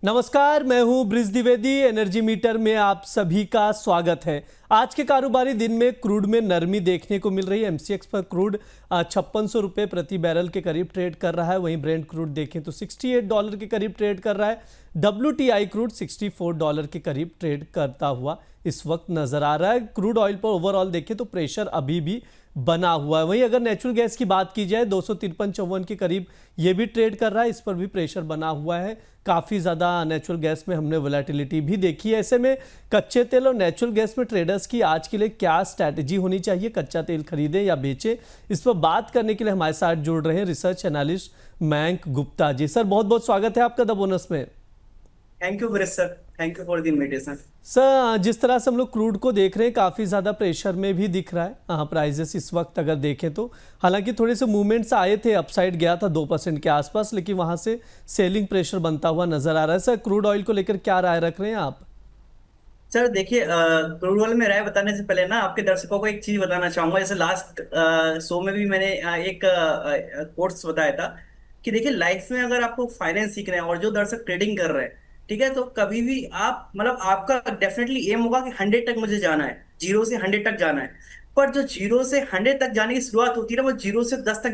नमस्कार, मैं हूं ब्रिज द्विवेदी। एनर्जी मीटर में आप सभी का स्वागत है। आज के कारोबारी दिन में क्रूड में नरमी देखने को मिल रही है। एमसीएक्स पर क्रूड 5600 रुपये प्रति बैरल के करीब ट्रेड कर रहा है। वहीं ब्रेंट क्रूड देखें तो $68 के करीब ट्रेड कर रहा है। WTI क्रूड $64 के करीब ट्रेड करता हुआ इस वक्त नजर आ रहा है। क्रूड ऑयल पर ओवरऑल देखें तो प्रेशर अभी भी बना हुआ है। वहीं अगर नेचुरल गैस की बात की जाए 253-54 के करीब ये भी ट्रेड कर रहा है। इस पर भी प्रेशर बना हुआ है। काफ़ी ज़्यादा नेचुरल गैस में हमने वोलेटिलिटी भी देखी है। ऐसे में कच्चे तेल और नेचुरल गैस में ट्रेडर्स की आज के लिए क्या स्ट्रैटेजी होनी चाहिए, कच्चा तेल खरीदें या बेचें, इस पर बात करने के लिए हमारे साथ जुड़ रहे हैं research analyst Mayank Gupta ji. Sir, बहुत बहुत स्वागत है आपका द बोनस में। Thank you bridge sir, thank you for the invitation. Sir, जिस तरह से हम लोग क्रूड को देख रहे हैं काफ़ी ज़्यादा प्रेशर में भी दिख रहा है प्राइजेस इस वक्त अगर देखें तो। हालांकि थोड़े से मूवमेंट्स आए थे, अपसाइड गया था 2% के आसपास, लेकिन वहां से सेलिंग प्रेशर बनता हुआ नजर आ रहा है। सर, क्रूड ऑयल को लेकर क्या राय रख रहे हैं आप? सर देखिए, क्रूड ऑयल में राय बताने से पहले ना आपके दर्शकों को एक चीज बताना चाहूंगा। जैसे लास्ट शो में भी मैंने एक कोट्स बताया था कि देखिए, लाइफ में अगर आपको फाइनेंस सीखना है और जो दर्शक ट्रेडिंग कर रहे हैं, ठीक है, तो कभी भी आप मतलब आपका डेफिनेटली एम होगा कि 100 तक मुझे जाना है, 0 से 100 तक जाना है। पर जो 0 से 100 तक जाने की शुरुआत होती है ना, वो 0 से 10 तक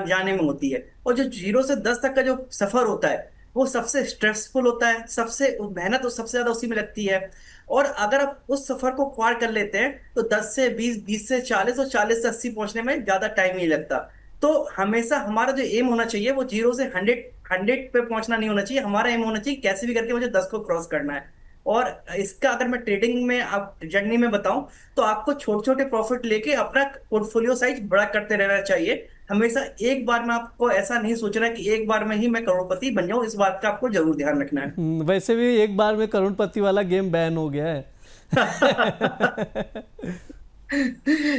जाने में होती है। और जो 0 से 10 तक का जो सफर होता है वो सबसे स्ट्रेसफुल होता है, सबसे मेहनत तो सबसे ज्यादा उसी में लगती है। और अगर आप उस सफर को पार कर लेते हैं तो 10 से 20, 20 से 40 और 40 से 80 पहुंचने में ज्यादा टाइम नहीं लगता। तो हमेशा हमारा जो एम होना चाहिए वो 0 से 100 100 पे पहुंचना नहीं होना चाहिए। हमारा एम होना चाहिए कैसे भी करके मुझे 10 को क्रॉस करना है। और इसका अगर मैं ट्रेडिंग में आप जर्नी में बताऊं तो आपको छोटे छोटे प्रॉफिट लेके अपना पोर्टफोलियो साइज बड़ा करते रहना चाहिए। हमेशा एक बार में आपको ऐसा नहीं सोचना कि एक बार में ही मैं करोड़पति बन जाऊं। इस बात का आपको जरूर ध्यान रखना है। वैसे भी एक बार में करोड़पति वाला गेम बैन हो गया है।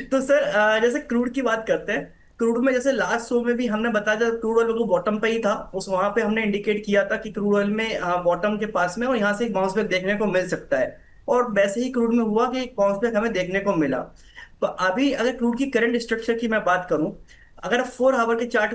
तो सर, जैसे क्रूड की बात करते हैं। क्रूड में जैसे लास्ट शो में भी हमने बताया था, क्रूड ऑयल बिल्कुल बॉटम पे ही था। उस वहां पे हमने इंडिकेट किया था कि क्रूड ऑयल में बॉटम के पास में और यहाँ से एक बाउंस बैक देखने को मिल सकता है। और वैसे ही क्रूड में हुआ कि एक बाउंस बैक हमें देखने को मिला। तो अभी अगर क्रूड की करंट स्ट्रक्चर की मैं बात करूं, अगर 4 आवर के चार्ट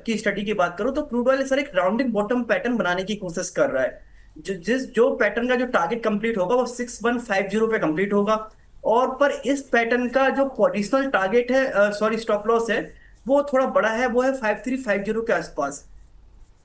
की स्टडी की बात करूं, तो क्रूड ऑयल सर एक राउंडिंग बॉटम पैटर्न बनाने की कोशिश कर रहा है। जो पैटर्न का जो टारगेट कंप्लीट होगा वो 6150 पे कंप्लीट होगा। और पर इस पैटर्न का जो पोजिशनल टारगेट है, सॉरी स्टॉप लॉस है, वो थोड़ा बड़ा है, वो है 5350 के आसपास।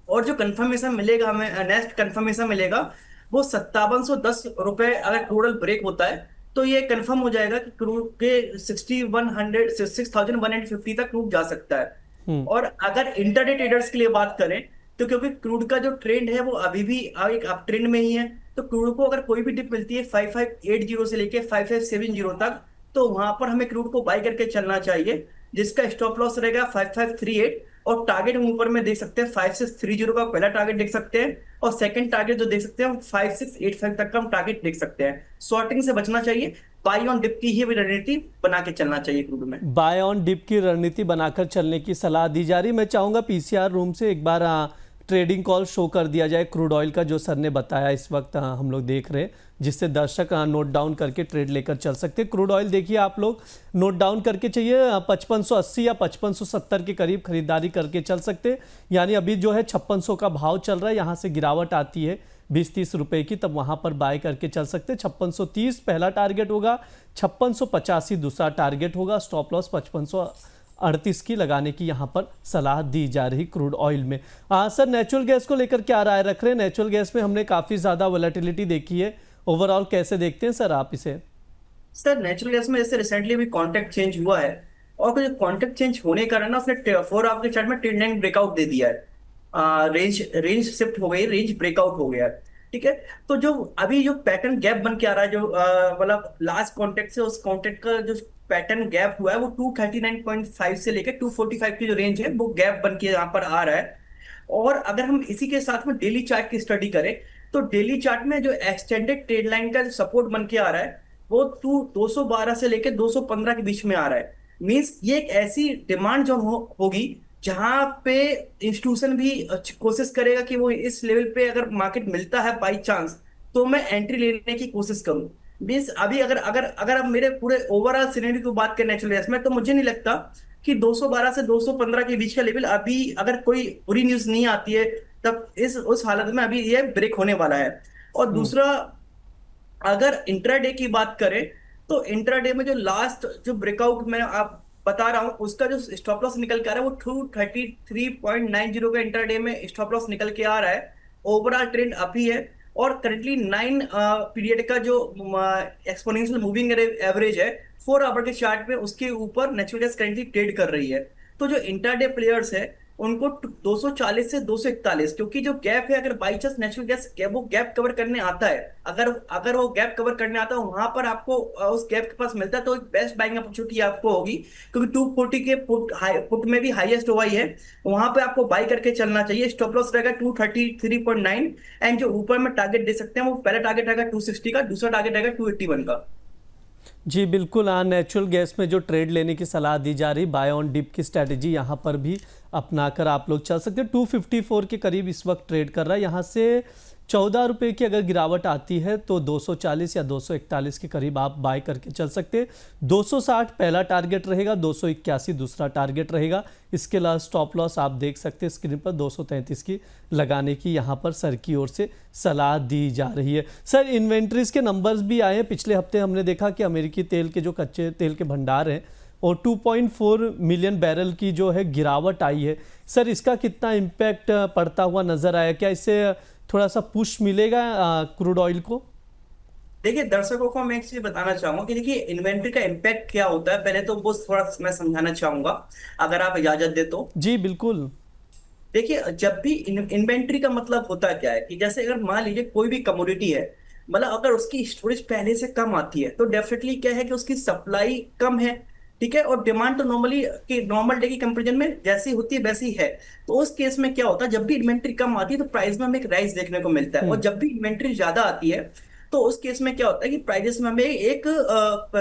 और जो कंफर्मेशन मिलेगा हमें, नेक्स्ट कंफर्मेशन मिलेगा वो 5710 रुपए। अगर क्रूड ब्रेक होता है तो ये कंफर्म हो जाएगा कि क्रूड के 6150 तक क्रूड जा सकता है। हम्म। और अगर इंटरडे ट्रेडर्स के लिए बात करें तो क्योंकि क्रूड का जो ट्रेंड है वो अभी भी एक अप ट्रेंड में ही है, तो क्रूड को अगर कोई भी डिप मिलती है 5580 से लेके 5570 तक, तो वहां पर हमें क्रूड को बाय करके चलना चाहिए, जिसका स्टॉप लॉस रहेगा 5538। और टारगेट हम ऊपर में देख सकते हैं 5630 का पहला टारगेट देख सकते हैं। और सेकंड टारगेट जो देख सकते हैं हम 5685 तक का हम टारगेट देख सकते हैं। शॉर्टिंग से बचना चाहिए, बाई ऑन डिप की ही रणनीति बना के चलना चाहिए क्रूड में। बाय ऑन डिप की रणनीति बनाकर चलने की सलाह दी जा रही। मैं चाहूंगा पीसीआर रूम से एक बार ट्रेडिंग कॉल शो कर दिया जाए क्रूड ऑयल का, जो सर ने बताया इस वक्त हम लोग देख रहे हैं, जिससे दर्शक नोट डाउन करके ट्रेड लेकर चल सकते हैं। क्रूड ऑयल देखिए आप लोग नोट डाउन करके चाहिए 5580 या 5570 के करीब खरीदारी करके चल सकते हैं। यानी अभी जो है 5600 का भाव चल रहा है, यहाँ से गिरावट आती है 20-30 रुपए की, तब वहां पर बाय करके चल सकते हैं। 5630 पहला टारगेट होगा, 5685 दूसरा टारगेट होगा। स्टॉप लॉस 5538 की लगाने की यहाँ पर सलाह दी जा रही क्रूड ऑयल में। सर, नेचुरल गैस को लेकर क्या राय रख रहे हैं? नेचुरल गैस में हमने काफ़ी ज़्यादा वोलेटिलिटी देखी है, ओवरऑल कैसे देखते हैं सर आप इसे? सर नेचुरल गैस में जैसे रिसेंटली भी कॉन्ट्रैक्ट चेंज हुआ है, और कुछ कॉन्ट्रैक्ट चेंज होने के कारण ना उसने 4 आवर के चार्ट में ट्रेंड लाइन ब्रेकआउट दे दिया है। रेंज रेंज शिफ्ट हो गई, रेंज ब्रेकआउट हो गया है। ठीक है। तो जो अभी जो पैटर्न गैप बन के आ रहा है, जो मतलब लास्ट कॉन्ट्रैक्ट से उस कॉन्ट्रैक्ट का जो पैटर्न गैप हुआ है वो 239.5 से लेकर 245 की जो रेंज है वो गैप बन के यहाँ पर आ रहा है। और अगर हम इसी के साथ में डेली चार्ट की स्टडी करें तो डेली चार्ट में जो एक्सटेंडेड ट्रेड लाइन का जो सपोर्ट बन के आ रहा है वो 212 से लेकर 215 के बीच में आ रहा है। मींस ये एक ऐसी डिमांड जो होगी जहां पे इंस्टीट्यूशन भी कोशिश करेगा कि वो इस लेवल पे अगर मार्केट मिलता है बाई चांस तो मैं एंट्री लेने की कोशिश करूं। मीन्स अभी अगर अगर अगर आप मेरे पूरे ओवरऑल सिनेरियो की बात करें नेचुरल गैस में, तो मुझे नहीं लगता कि 212 से 215 के बीच का लेवल, अभी अगर कोई बुरी न्यूज नहीं आती है तब इस उस हालत में अभी ये ब्रेक होने वाला है। और दूसरा, अगर इंट्राडे की बात करें तो इंट्राडे में जो लास्ट जो ब्रेकआउट मैं आप बता रहा हूँ, उसका जो स्टॉप लॉस निकल के आ रहा है वो 233.90 का इंट्राडे में स्टॉप लॉस निकल के आ रहा है। ओवरऑल ट्रेंड अप ही है। और करंटली 9 पीरियड का जो एक्सपोनेंशियल मूविंग एवरेज है 4 आवर के चार्ट में, उसके ऊपर नेचुरल गैस करंटली ट्रेड कर रही है। तो जो इंट्राडे प्लेयर्स है उनको 240 से 241, क्योंकि जो गैप है, अगर बाई चांस नेचुरल गैस वो गैप कवर करने आता है, अगर अगर वो गैप कवर करने आता है वहां पर आपको उस गैप के पास मिलता है, तो एक बेस्ट बाइंग अपॉर्चुनिटी आपको होगी, क्योंकि 240 के पुट में भी हाईएस्ट हुआ ही है। वहां पे आपको बाई करके चलना चाहिए। स्टॉप लॉस रहेगा 233.9, एंड जो ऊपर में टारगेट दे सकते हैं वो पहला टारगेट रहेगा 260 का, दूसरा टारगेट रहेगा 281 का। जी बिल्कुल, हाँ, नेचुरल गैस में जो ट्रेड लेने की सलाह दी जा रही, बाय ऑन डिप की स्ट्रैटेजी यहाँ पर भी अपनाकर आप लोग चल सकते हैं। 254 के करीब इस वक्त ट्रेड कर रहा है। यहाँ से 14 रुपये की अगर गिरावट आती है तो 240 या 241 के करीब आप बाय करके चल सकते हैं। 260 पहला टारगेट रहेगा, 281 दूसरा टारगेट रहेगा। इसके अलावा स्टॉप लॉस आप देख सकते हैं स्क्रीन पर 233 की लगाने की यहाँ पर सर की ओर से सलाह दी जा रही है। सर, इन्वेंट्रीज के नंबर्स भी आए हैं। पिछले हफ्ते हमने देखा कि अमेरिकी तेल के जो कच्चे तेल के भंडार हैं और 2.4 मिलियन बैरल की जो है गिरावट आई है। सर, इसका कितना इम्पैक्ट पड़ता हुआ नजर आया? क्या इससे थोड़ा सा पुश मिलेगा क्रूड ऑयल को? देखिए, दर्शकों को मैं एक चीज बताना चाहूंगा कि देखिए इन्वेंट्री का इम्पैक्ट क्या होता है, पहले तो वो थोड़ा मैं समझाना चाहूंगा, अगर आप इजाजत दे तो। जी बिल्कुल। देखिए, जब भी इन्वेंट्री का मतलब होता क्या है कि जैसे अगर मान लीजिए कोई भी कमोडिटी है, मतलब अगर उसकी स्टोरेज पहले से कम आती है तो डेफिनेटली क्या है कि उसकी सप्लाई कम है, ठीक है, और डिमांड तो नॉर्मली कि नॉर्मल डे की कंपेरिजन में जैसी होती है वैसी है। तो उस केस में क्या होता है, जब भी इन्वेंट्री कम आती है तो प्राइस में हमें एक राइज देखने को मिलता है, और जब भी इन्वेंट्री ज्यादा आती है तो उस केस में क्या होता है कि प्राइजेस में हमें एक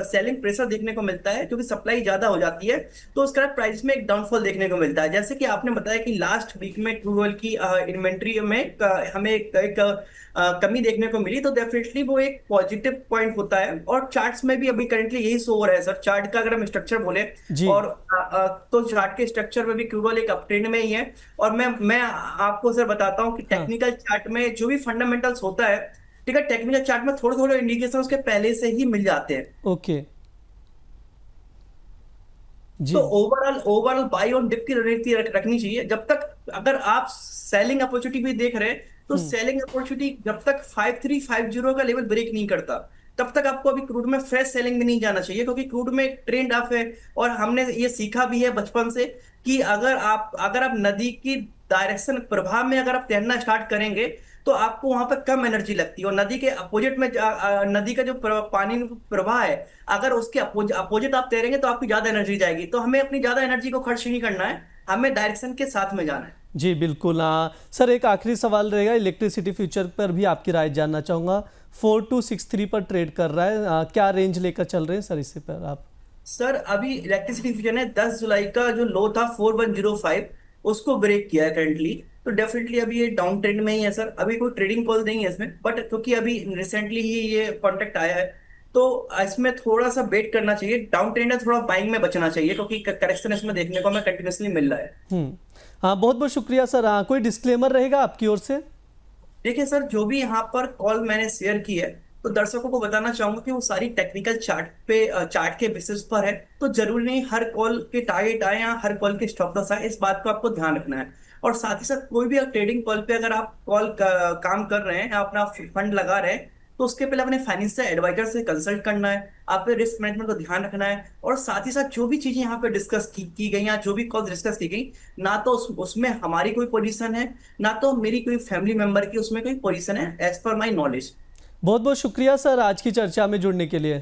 सेलिंग प्रेशर देखने को मिलता है, क्योंकि सप्लाई ज्यादा हो जाती है, तो उसका प्राइस में एक डाउनफॉल देखने को मिलता है। जैसे कि आपने बताया कि लास्ट वीक में क्रूड ऑयल की इन्वेंट्री में हमें एक कमी देखने को मिली, तो डेफिनेटली वो एक पॉजिटिव पॉइंट होता है। और चार्ट्स में भी अभी करंटली यही शो हो रहा है सर। चार्ट का अगर हम स्ट्रक्चर बोले जी और तो चार्ट के स्ट्रक्चर में भी क्रूड ऑयल एक अपट्रेंड में ही है। और मैं आपको सर बताता हूँ कि हाँ। टेक्निकल चार्ट में जो भी फंडामेंटल्स होता है, ठीक है, टेक्निकल चार्ट में थोड़े थोड़े इंडिकेशन उसके पहले से ही मिल जाते हैं। ओके। तो जी। Overall overall buy on dip की रणनीति रखनी चाहिए। जब तक अगर आप सेलिंग अपॉर्चुनिटी भी देख रहे हैं तो सेलिंग अपॉर्चुनिटी जब तक 5350 का लेवल ब्रेक नहीं करता तब तक आपको अभी क्रूड में फ्रेश सेलिंग में नहीं जाना चाहिए, क्योंकि क्रूड में एक ट्रेंड ऑफ है। और हमने ये सीखा भी है बचपन से कि अगर आप नदी की डायरेक्शन प्रवाह में अगर आप तैरना स्टार्ट करेंगे तो आपको वहां पर कम एनर्जी लगती है, और नदी के अपोजिट में नदी का जो पानी प्रवाह है, अगर उसके अपोजिट आप तैरेंगे तो आपकी ज्यादा एनर्जी जाएगी। तो हमें अपनी ज्यादा एनर्जी को खर्च नहीं करना है, हमें डायरेक्शन के साथ में जाना है। जी बिल्कुल। सर, एक आखिरी सवाल रहेगा, इलेक्ट्रिसिटी फ्यूचर पर भी आपकी राय जानना चाहूँगा। 4263 पर ट्रेड कर रहा है, क्या रेंज लेकर चल रहे हैं सर इससे पर आप? सर, अभी इलेक्ट्रिसिटी फ्यूचर ने 10 जुलाई का जो लो था 4105 उसको ब्रेक किया है करंटली। तो डेफिनेटली अभी ये डाउन ट्रेंड में ही है सर। अभी कोई ट्रेडिंग कॉल नहीं है इसमें, बट क्योंकि अभी रिसेंटली ही ये कॉन्टेक्ट आया है तो इसमें थोड़ा सा वेट करना चाहिए। डाउन ट्रेंड है, थोड़ा बाइंग में बचना चाहिए, क्योंकि करेक्शन इसमें देखने को हमें कंटिन्यूसली मिल रहा है। हाँ, बहुत बहुत शुक्रिया सर। हाँ, कोई डिस्क्लेमर रहेगा आपकी ओर से? देखिए सर, जो भी यहाँ पर कॉल मैंने शेयर की है तो दर्शकों को बताना चाहूंगा कि वो सारी टेक्निकल चार्ट के बेसिस पर है। तो जरूरी नहीं हर कॉल के टारगेट आए या हर कॉल के स्टॉप लॉस आए, इस बात को आपको ध्यान रखना है। और साथ ही साथ कोई भी ट्रेडिंग कॉल पे अगर आप काम कर रहे हैं या अपना फंड लगा रहे हैं तो उसके पहले अपने फाइनेंशियल एडवाइजर से कंसल्ट करना है, आपके रिस्क मैनेजमेंट को ध्यान रखना है। और साथ ही साथ जो भी चीजें यहाँ पे डिस्कस की गई या जो भी कॉल डिस्कस की गई, ना तो उसमें हमारी कोई पोजीशन है, ना तो मेरी कोई फैमिली मेंबर की उसमें कोई पोजीशन है, एज पर माई नॉलेज। बहुत बहुत शुक्रिया सर आज की चर्चा में जुड़ने के लिए।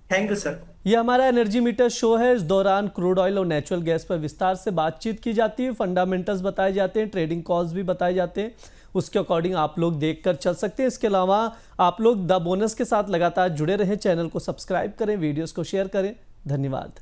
Thank you sir. ये हमारा एनर्जी मीटर शो है। इस दौरान क्रूड ऑयल और नेचुरल गैस पर विस्तार से बातचीत की जाती है, फंडामेंटल्स बताए जाते हैं, ट्रेडिंग कॉल्स भी बताए जाते हैं, उसके अकॉर्डिंग आप लोग देखकर चल सकते हैं। इसके अलावा आप लोग द बोनस के साथ लगातार जुड़े रहें, चैनल को सब्सक्राइब करें, वीडियोस को शेयर करें। धन्यवाद।